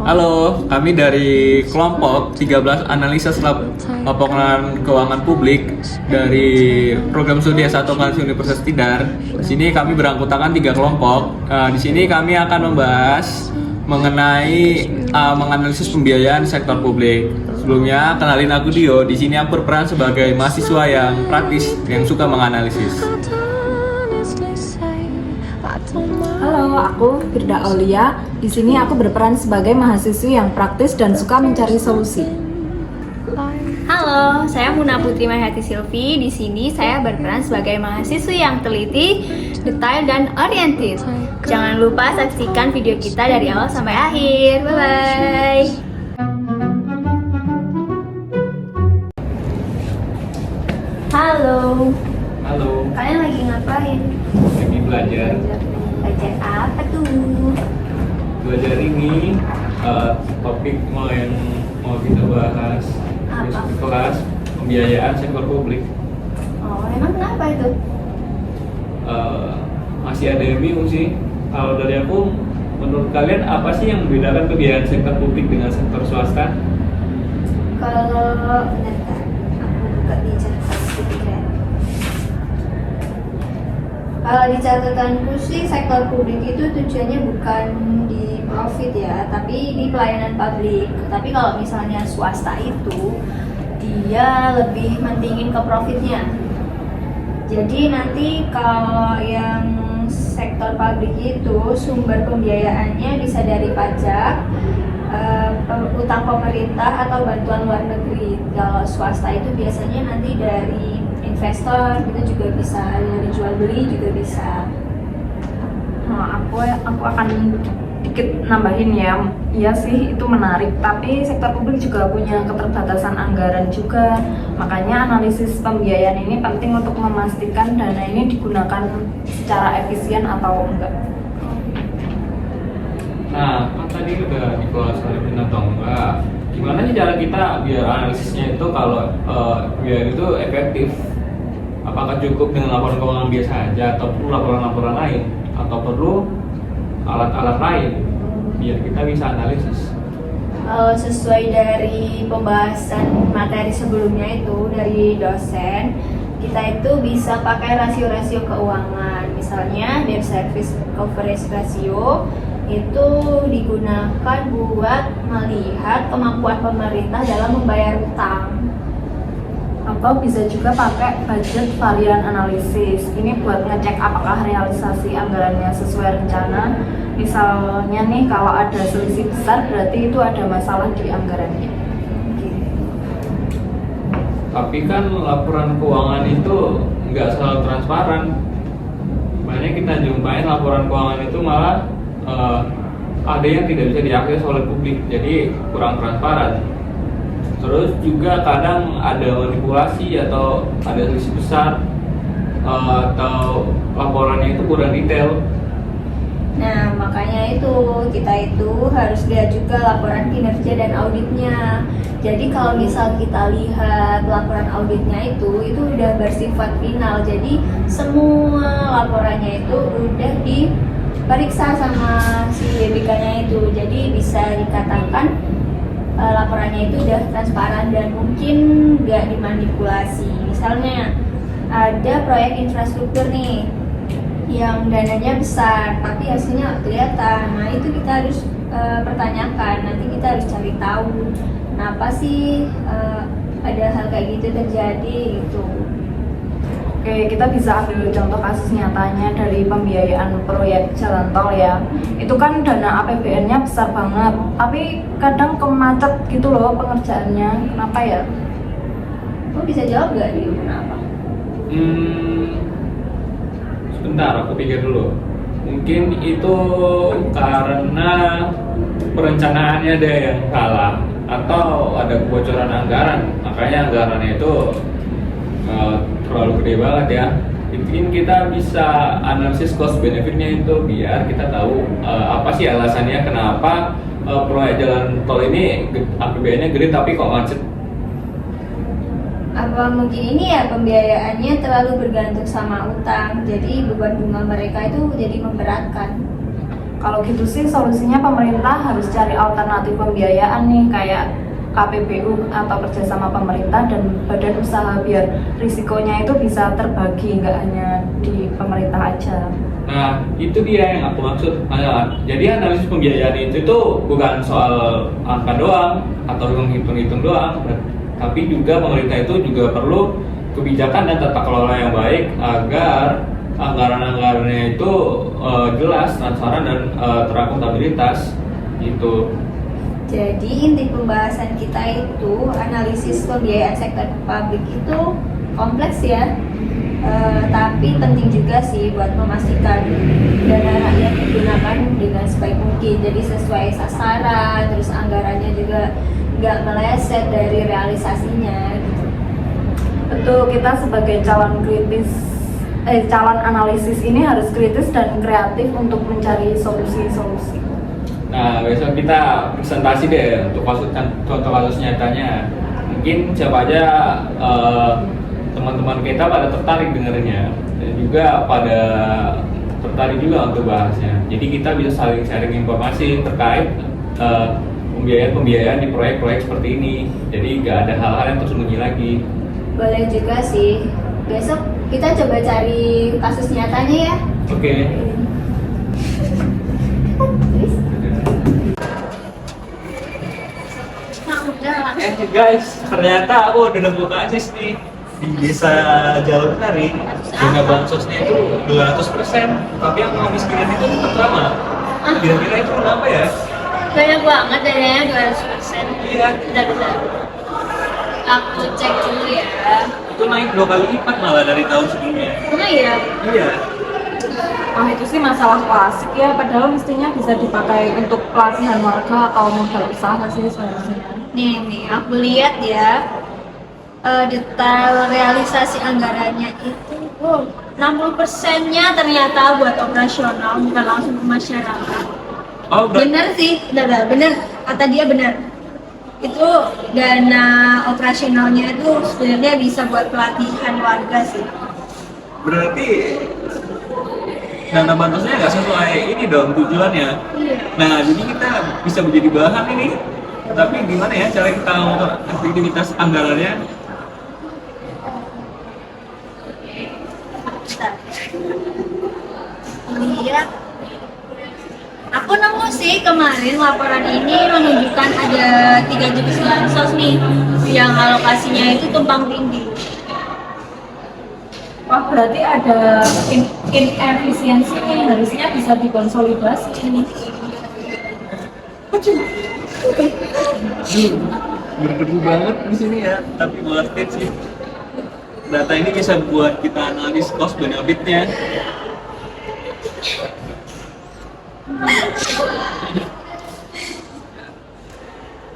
Halo, kami dari kelompok 13 Analisis Laporan Keuangan Publik dari program studi S1 Akuntansi Universitas Tidar. Di sini kami beranggotakan 3 kelompok. Di sini kami akan membahas mengenai menganalisis pembiayaan sektor publik. Sebelumnya, kenalin aku Dio. Di sini aku berperan sebagai mahasiswa yang praktis yang suka menganalisis. Halo, aku Firda Aulia. Di sini aku berperan sebagai mahasiswi yang praktis dan suka mencari solusi. Halo, saya Muna Putri Mahati Silvi. Di sini saya berperan sebagai mahasiswi yang teliti, detail, dan oriented. Jangan lupa saksikan video kita dari awal sampai akhir. Bye-bye. Halo. Halo, Kalian lagi ngapain? lagi belajar. Belajar apa tuh? Belajar ini topik yang mau kita bahas Apa? di kelas pembiayaan sektor publik. Oh, emang kenapa itu? Masih ada yang bingung sih. Kalau dari aku, menurut kalian apa sih yang membedakan pembiayaan sektor publik dengan sektor swasta? Kalau bentar, aku buka di catatan sedikit ya. Kalau di catatanku sih sektor publik itu tujuannya bukan di profit ya, tapi di pelayanan publik. Tapi kalau misalnya swasta itu dia lebih mentingin ke profitnya. Jadi nanti kalau yang sektor publik itu sumber pembiayaannya bisa dari pajak, utang pemerintah atau bantuan luar negeri. Kalau swasta itu biasanya nanti dari investor, itu juga bisa dari jual beli juga bisa. Nah, aku akan dikit nambahin ya. Iya sih, itu menarik. Tapi sektor publik juga punya keterbatasan anggaran juga. Makanya analisis pembiayaan ini penting untuk memastikan dana ini digunakan secara efisien atau enggak. Nah, kan tadi udah dikuasain atau enggak? Gimana sih cara kita biar analisisnya itu kalau biar itu efektif? Apakah cukup dengan laporan keuangan biasa aja atau perlu laporan-laporan lain atau perlu alat-alat lain biar kita bisa analisis? Sesuai dari pembahasan materi sebelumnya itu dari dosen, kita itu bisa pakai rasio-rasio keuangan. Misalnya debt service coverage ratio itu digunakan buat melihat kemampuan pemerintah dalam membayar utang. Atau bisa juga pakai budget varian analisis. Ini buat ngecek apakah realisasi anggarannya sesuai rencana. Misalnya nih, kalau ada selisih besar berarti itu ada masalah di anggarannya. Tapi kan laporan keuangan itu nggak selalu transparan. Banyak kita jumpain laporan keuangan itu malah ada yang tidak bisa diakses oleh publik, jadi kurang transparan. Terus juga kadang ada manipulasi atau ada selisih besar atau laporannya itu kurang detail. Nah, makanya itu kita itu harus lihat juga laporan kinerja dan auditnya. Jadi kalau misal kita lihat laporan auditnya itu udah bersifat final. Jadi semua laporannya itu udah diperiksa sama si BPK-nya itu. Jadi bisa dikatakan laporannya itu udah transparan dan mungkin nggak dimanipulasi. Misalnya ada proyek infrastruktur nih yang dananya besar tapi hasilnya nggak kelihatan. Nah, itu kita harus pertanyakan, nanti kita harus cari tahu kenapa sih ada hal kayak gitu terjadi gitu. Oke, kita bisa ambil contoh kasus nyatanya dari pembiayaan proyek jalan tol ya. Itu kan dana APBN-nya besar banget, tapi kadang kemacet gitu loh pengerjaannya. Kenapa ya? Lo bisa jawab gak nih kenapa? Sebentar, aku pikir dulu. Mungkin itu karena perencanaannya ada yang salah atau ada kebocoran anggaran, makanya anggarannya itu terlalu gede banget ya. Mungkin kita bisa analisis cost benefitnya itu biar kita tahu apa sih alasannya kenapa proyek jalan tol ini APBN-nya gede tapi kok macet. Apa mungkin ini ya pembiayaannya terlalu bergantung sama utang, jadi beban bunga mereka itu jadi memberatkan. Kalau gitu sih solusinya pemerintah harus cari alternatif pembiayaan nih kayak KPBU atau kerjasama pemerintah dan badan usaha biar risikonya itu bisa terbagi, nggak hanya di pemerintah aja. Nah, itu dia yang aku maksud. Jadi analisis pembiayaan itu tuh bukan soal angka doang atau hitung-hitung doang, tapi juga pemerintah itu juga perlu kebijakan dan tata kelola yang baik agar anggaran-anggarannya itu jelas, transparan dan terakuntabilitas gitu. Jadi inti pembahasan kita itu analisis pembiayaan sektor publik itu kompleks ya. Tapi penting juga sih buat memastikan dana rakyat digunakan dengan sebaik mungkin, jadi sesuai sasaran, terus anggarannya juga nggak meleset dari realisasinya gitu. Betul, kita sebagai calon analisis ini harus kritis dan kreatif untuk mencari solusi-solusi. Nah, besok kita presentasi deh untuk contoh kasus nyatanya. Mungkin siapa aja teman-teman kita pada tertarik dengarnya dan juga pada tertarik juga untuk bahasnya. Jadi kita bisa saling sharing informasi terkait pembiayaan di proyek-proyek seperti ini. Jadi nggak ada hal-hal yang tersembunyi lagi. Boleh juga sih. Besok kita coba cari kasus nyatanya ya. Oke. Guys, ternyata aku udah nemu kasus nih di desa Jalur Kari. Dana bansosnya itu 200%, tapi yang kemiskinan itu tetap sama. Kira-kira itu kenapa ya? Banyak banget dananya 200%. Iya. Bentar. Aku cek dulu ya. Itu naik 2 kali lipat malah dari tahun sebelumnya. Emang iya? Iya. Wah, itu sih masalah klasik ya, padahal mestinya bisa dipakai untuk pelatihan warga atau modal usaha sih seharusnya. Nih, aku lihat ya, detail realisasi anggarannya itu 60%-nya ternyata buat operasional, bukan langsung ke masyarakat. Oh, Bener sih, bener, kata dia bener. Itu dana operasionalnya itu sebenarnya bisa buat pelatihan warga sih. berarti dana bansosnya nggak sesuai ini dong tujuannya. Iya. Nah, jadi kita bisa menjadi bahan ini. Tapi gimana ya cara kita mengukur efektivitas anggarannya? Bentar. Lihat. Aku nemu sih kemarin laporan ini menunjukkan ada 3 jenis bansos nih yang alokasinya itu tumpang tindih. Wah, berarti ada inefisiensi yang harusnya bisa dikonsolidasi ini. Berdebu banget di sini ya, tapi worth it sih. Data ini bisa buat kita analis cost benefitnya.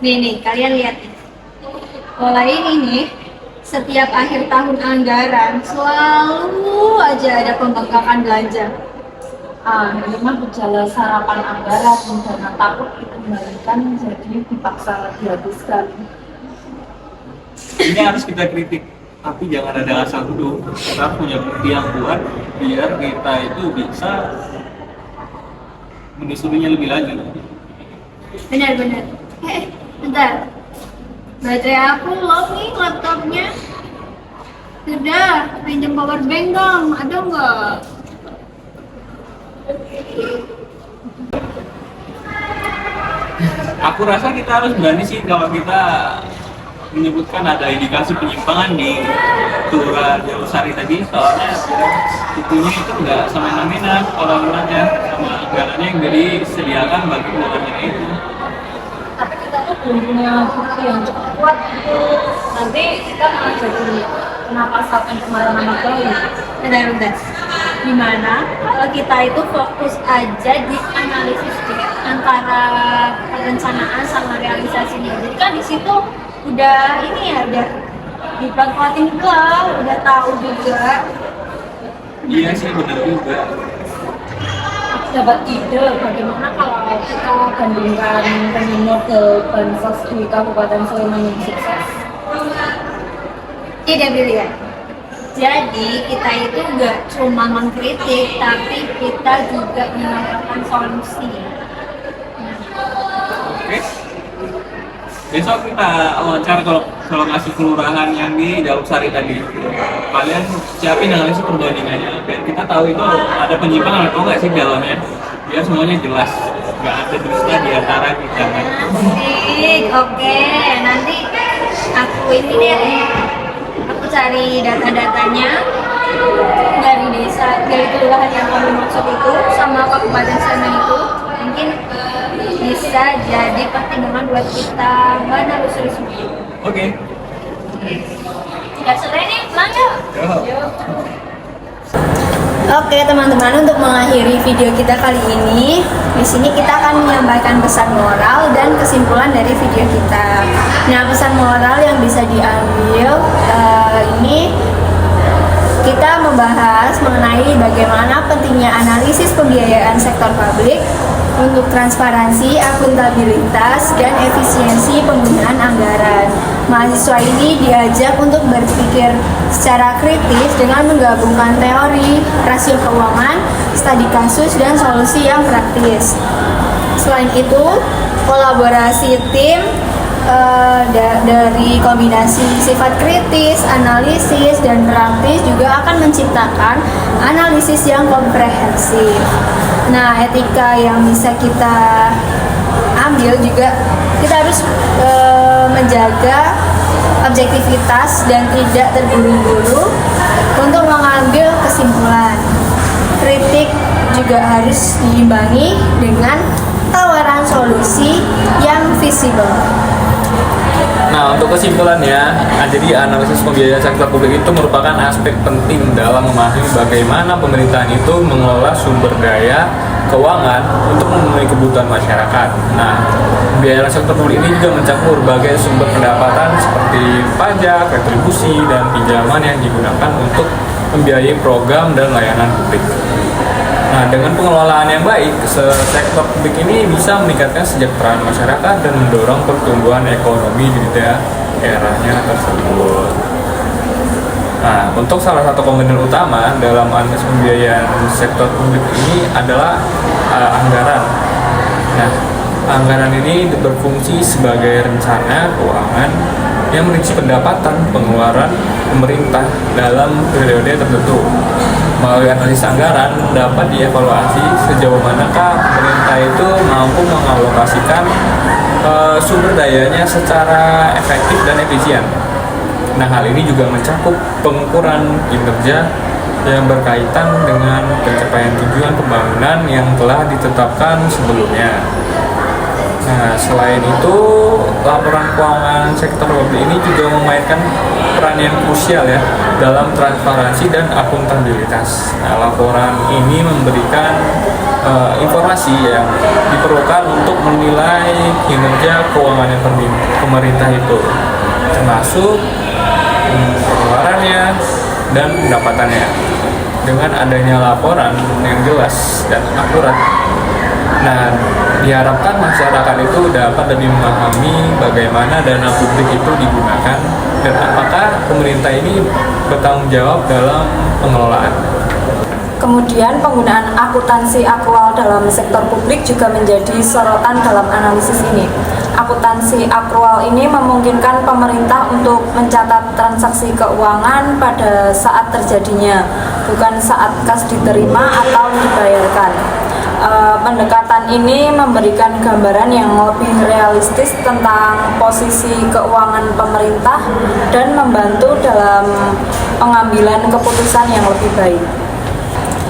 Nih, kalian lihat nih. Pola ini nih, setiap akhir tahun anggaran selalu aja ada pembengkakan belanja. Ini mah gejala sarapan anggaran, dana takut dikembalikan jadi dipaksa dihabiskan. Ini harus kita kritik, tapi jangan ada asal tuduh. Kita punya bukti yang kuat biar kita itu bisa menyusunnya lebih lanjut. Benar. Bentar. Baterai aku low nih laptopnya. Sudah, pinjam power bank dong. Ada nggak? Aku rasa kita harus berani sih kalau kita menyebutkan ada indikasi penyimpangan di Kelurahan Jalur Sari tadi, soalnya itunya itu nggak sama-sama orang-orangnya sama anggarannya yang disediakan bagi keluarganya itu. Tapi kita tuh belum punya bukti yang cukup kuat gitu. Nanti kita malah jadi kena pasal pencemaran nama baik. Bentar. Gimana kalau kita itu fokus aja di analisis antara perencanaan sama realisasinya. Jadi kan di situ udah ini ya, udah dibuatin juga, udah tahu juga. Iya sih, benar juga. Dapat ide bagaimana kalau kita bandingkan model bansos di Kabupaten Sleman yang sukses. Ide brilian. Jadi kita itu nggak cuma mengkritik, tapi kita juga menawarkan solusi. Oke. Besok kita wawancara kalau ngasih kelurahan yang di Jaluk Sari tadi. Kalian siapin analisis perbandingannya biar kita tahu itu ada penyimpangan atau nggak sih di dalamnya. Biar semuanya jelas, nggak ada dusta di antara kita. Asik, oke. Nanti aku ini deh, aku cari data-datanya dari desa, dari kelurahan yang kamu maksud itu sama kabupaten sana itu. Mungkin bisa jadi pertimbangan buat kita menelusuri. Oke. Tidak selesai nih, lanjut. Yo. Oke teman-teman, untuk mengakhiri video kita kali ini, di sini kita akan menyampaikan pesan moral dan kesimpulan dari video kita. Nah, pesan moral yang bisa diambil ini kita membahas mengenai bagaimana pentingnya analisis pembiayaan sektor publik untuk transparansi, akuntabilitas, dan efisiensi penggunaan anggaran. Mahasiswa ini diajak untuk berpikir secara kritis dengan menggabungkan teori, rasio keuangan, studi kasus, dan solusi yang praktis. Selain itu, kolaborasi tim dari kombinasi sifat kritis, analisis, dan praktis juga akan menciptakan analisis yang komprehensif. Nah, etika yang bisa kita ambil juga, kita harus menjaga objektivitas dan tidak terburu-buru untuk mengambil kesimpulan. Kritik juga harus diimbangi dengan tawaran solusi yang visible. Nah, untuk kesimpulannya, jadi analisis pembiayaan sektor publik itu merupakan aspek penting dalam memahami bagaimana pemerintahan itu mengelola sumber daya keuangan untuk memenuhi kebutuhan masyarakat. Nah, pembiayaan sektor publik ini juga mencakup berbagai sumber pendapatan seperti pajak, retribusi, dan pinjaman yang digunakan untuk membiayai program dan layanan publik. Nah, dengan pengelolaan yang baik, sektor publik ini bisa meningkatkan kesejahteraan masyarakat dan mendorong pertumbuhan ekonomi di daerahnya tersebut. Nah, untuk salah satu komponen utama dalam analisis pembiayaan sektor publik ini adalah anggaran. Nah, anggaran ini berfungsi sebagai rencana keuangan yang merinci pendapatan pengeluaran pemerintah dalam periode tertentu. Melalui analisis anggaran dapat dievaluasi sejauh manakah pemerintah itu mampu mengalokasikan sumber dayanya secara efektif dan efisien. Nah, hal ini juga mencakup pengukuran kinerja yang berkaitan dengan pencapaian tujuan pembangunan yang telah ditetapkan sebelumnya. Nah, selain itu, laporan keuangan sektor publik ini juga memainkan peran yang krusial ya dalam transparansi dan akuntabilitas. Nah, laporan ini memberikan informasi yang diperlukan untuk menilai kinerja keuangan pemerintah itu, termasuk pengeluarannya dan pendapatannya. Dengan adanya laporan yang jelas dan akurat, nah, diharapkan masyarakat itu dapat lebih memahami bagaimana dana publik itu digunakan dan apakah pemerintah ini bertanggung jawab dalam pengelolaan. Kemudian penggunaan akuntansi akrual dalam sektor publik juga menjadi sorotan dalam analisis ini. Akuntansi akrual ini memungkinkan pemerintah untuk mencatat transaksi keuangan pada saat terjadinya, bukan saat kas diterima atau dibayarkan. Pendekatan ini memberikan gambaran yang lebih realistis tentang posisi keuangan pemerintah dan membantu dalam pengambilan keputusan yang lebih baik.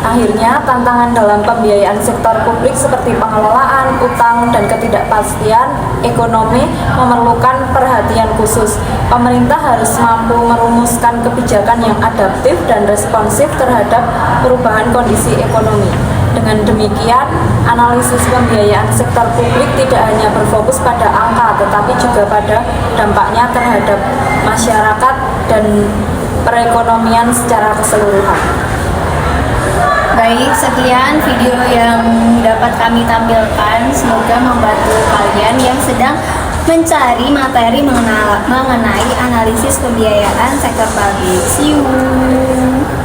Akhirnya, tantangan dalam pembiayaan sektor publik seperti pengelolaan, utang, dan ketidakpastian ekonomi memerlukan perhatian khusus. Pemerintah harus mampu merumuskan kebijakan yang adaptif dan responsif terhadap perubahan kondisi ekonomi. Dengan demikian, analisis pembiayaan sektor publik tidak hanya berfokus pada angka, tetapi juga pada dampaknya terhadap masyarakat dan perekonomian secara keseluruhan. Baik, sekian video yang dapat kami tampilkan. Semoga membantu kalian yang sedang mencari materi mengenai analisis pembiayaan sektor publik. See you.